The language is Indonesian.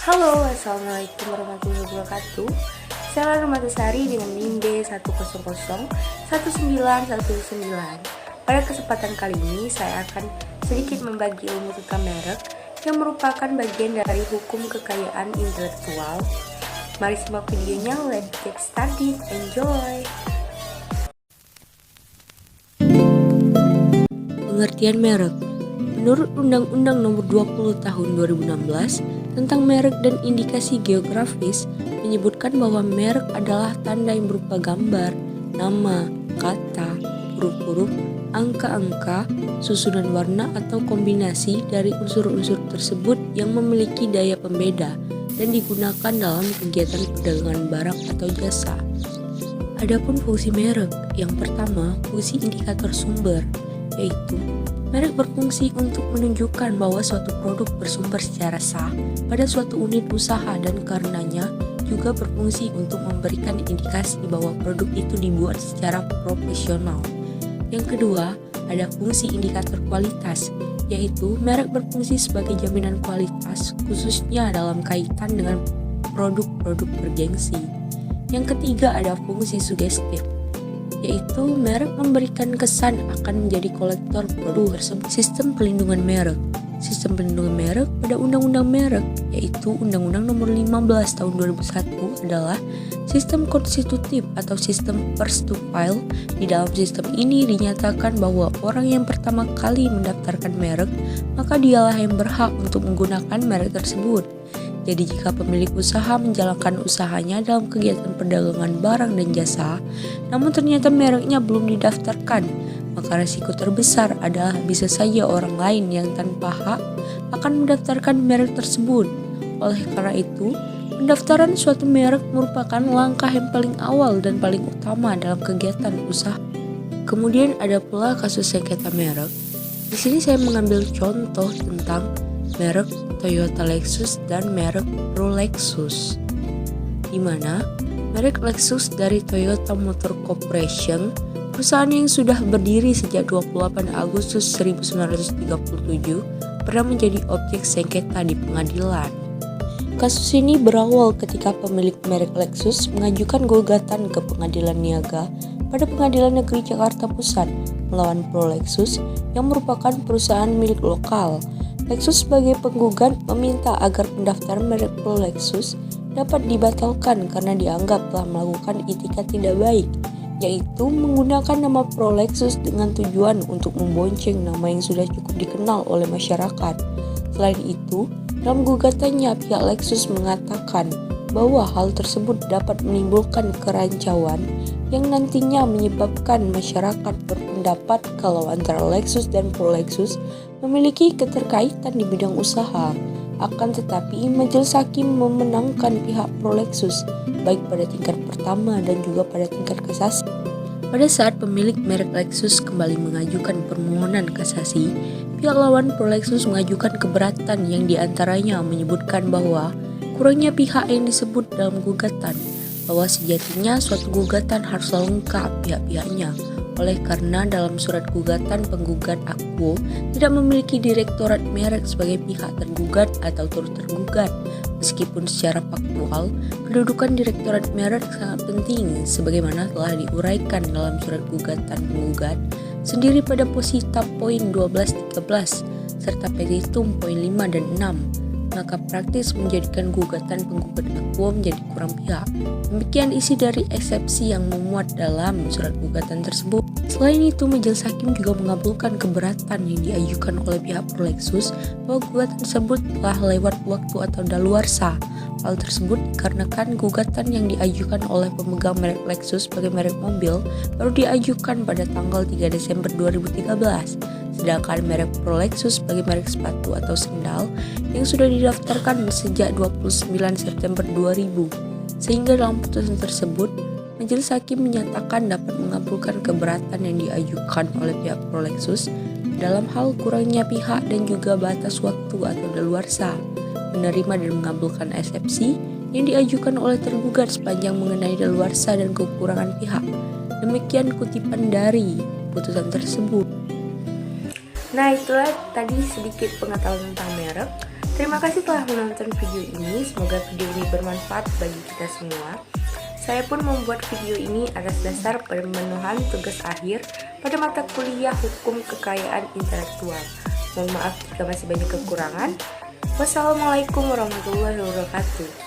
Halo, assalamualaikum warahmatullahi wabarakatuh. Saya Rahmatasari dengan NIM B1001919. Pada kesempatan kali ini saya akan sedikit membagi ilmu tentang merek yang merupakan bagian dari hukum kekayaan intelektual. Mari simak videonya, let's get started, enjoy! Pengertian merek. Menurut Undang-Undang Nomor 20 Tahun 2016 tentang merek dan indikasi geografis, menyebutkan bahwa merek adalah tanda yang berupa gambar, nama, kata, huruf-huruf, angka-angka, susunan warna atau kombinasi dari unsur-unsur tersebut yang memiliki daya pembeda dan digunakan dalam kegiatan perdagangan barang atau jasa. Adapun fungsi merek, yang pertama, fungsi indikator sumber, yaitu merek berfungsi untuk menunjukkan bahwa suatu produk bersumber secara sah pada suatu unit usaha dan karenanya juga berfungsi untuk memberikan indikasi bahwa produk itu dibuat secara profesional. Yang kedua, ada fungsi indikator kualitas, yaitu merek berfungsi sebagai jaminan kualitas khususnya dalam kaitan dengan produk-produk bergengsi. Yang ketiga, ada fungsi sugestif, yaitu merek memberikan kesan akan menjadi kolektor produk tersebut. Sistem pelindungan merek. Sistem pelindungan merek pada Undang-Undang Merek, yaitu Undang-Undang Nomor 15 Tahun 2001 adalah sistem konstitutif atau sistem first to file. Di dalam sistem ini dinyatakan bahwa orang yang pertama kali mendaftarkan merek, maka dialah yang berhak untuk menggunakan merek tersebut. Jadi jika pemilik usaha menjalankan usahanya dalam kegiatan perdagangan barang dan jasa, namun ternyata mereknya belum didaftarkan, maka resiko terbesar adalah bisa saja orang lain yang tanpa hak akan mendaftarkan merek tersebut. Oleh karena itu, pendaftaran suatu merek merupakan langkah yang paling awal dan paling utama dalam kegiatan usaha. Kemudian ada pula kasus sengketa merek. Di sini saya mengambil contoh tentang merek Toyota Lexus dan merek Rolexus, di mana merek Lexus dari Toyota Motor Corporation, perusahaan yang sudah berdiri sejak 28 Agustus 1937, pernah menjadi objek sengketa di pengadilan. Kasus ini berawal ketika pemilik merek Lexus mengajukan gugatan ke Pengadilan Niaga pada Pengadilan Negeri Jakarta Pusat melawan Prolexus yang merupakan perusahaan milik lokal. Lexus sebagai penggugat meminta agar pendaftaran merek Prolexus dapat dibatalkan karena dianggap telah melakukan itikat tidak baik, yaitu menggunakan nama Prolexus dengan tujuan untuk membonceng nama yang sudah cukup dikenal oleh masyarakat. Selain itu, dalam gugatannya pihak Lexus mengatakan bahwa hal tersebut dapat menimbulkan kerancauan yang nantinya menyebabkan masyarakat berpendapat kalau antara Lexus dan Prolexus memiliki keterkaitan di bidang usaha. Akan tetapi, majelis hakim memenangkan pihak Prolexus baik pada tingkat pertama dan juga pada tingkat kasasi. Pada saat pemilik merek Lexus kembali mengajukan permohonan kasasi, pihak lawan Prolexus mengajukan keberatan yang diantaranya menyebutkan bahwa kurangnya pihak yang disebut dalam gugatan, bahwa sejatinya suatu gugatan harus lengkap pihak-pihaknya. Oleh karena dalam surat gugatan penggugat akuo tidak memiliki direktorat merek sebagai pihak tergugat atau turut tergugat, meskipun secara faktual kedudukan direktorat merek sangat penting sebagaimana telah diuraikan dalam surat gugatan penggugat sendiri pada posita poin 12-13 serta petitum poin 5 dan 6. Maka praktis menjadikan gugatan penggugat akuo menjadi kurang pihak. Demikian isi dari eksepsi yang memuat dalam surat gugatan tersebut. Selain itu, majelis hakim juga mengabulkan keberatan yang diajukan oleh pihak Prolexus bahwa gugatan tersebut telah lewat waktu atau daluarsa. Hal tersebut dikarenakan gugatan yang diajukan oleh pemegang merek Lexus sebagai merek mobil baru diajukan pada tanggal 3 Desember 2013. Sedangkan merek Prolexus sebagai merek sepatu atau sendal yang sudah didaftarkan sejak 29 September 2000. Sehingga dalam putusan tersebut, majelis hakim menyatakan dapat mengabulkan keberatan yang diajukan oleh pihak Prolexus dalam hal kurangnya pihak dan juga batas waktu atau daluarsa, menerima dan mengabulkan eksepsi yang diajukan oleh tergugat sepanjang mengenai daluarsa dan kekurangan pihak. Demikian kutipan dari putusan tersebut. Nah, itulah tadi sedikit pengetahuan tentang merek. Terima kasih telah menonton video ini, semoga video ini bermanfaat bagi kita semua. Saya pun membuat video ini atas dasar pemenuhan tugas akhir pada mata kuliah Hukum Kekayaan Intelektual. Mohon maaf jika masih banyak kekurangan. Wassalamualaikum warahmatullahi wabarakatuh.